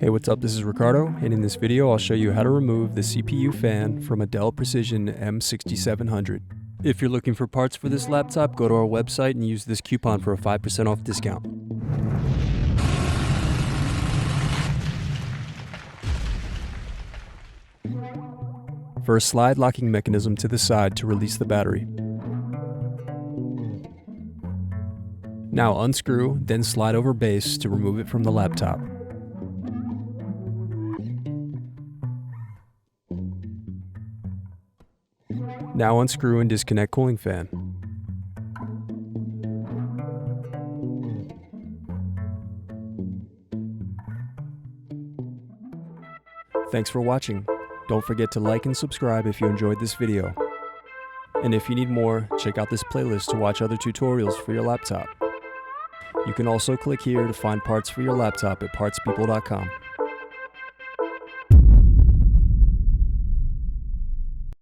Hey, what's up? This is Ricardo, and in this video I'll show you how to remove the CPU fan from a Dell Precision M6700. If you're looking for parts for this laptop, go to our website and use this coupon for a 5% off discount. First, slide locking mechanism to the side to release the battery. Now unscrew, then slide over base to remove it from the laptop. Now unscrew and disconnect cooling fan. Thanks for watching. Don't forget to like and subscribe if you enjoyed this video. And if you need more, check out this playlist to watch other tutorials for your laptop. You can also click here to find parts for your laptop at partspeople.com.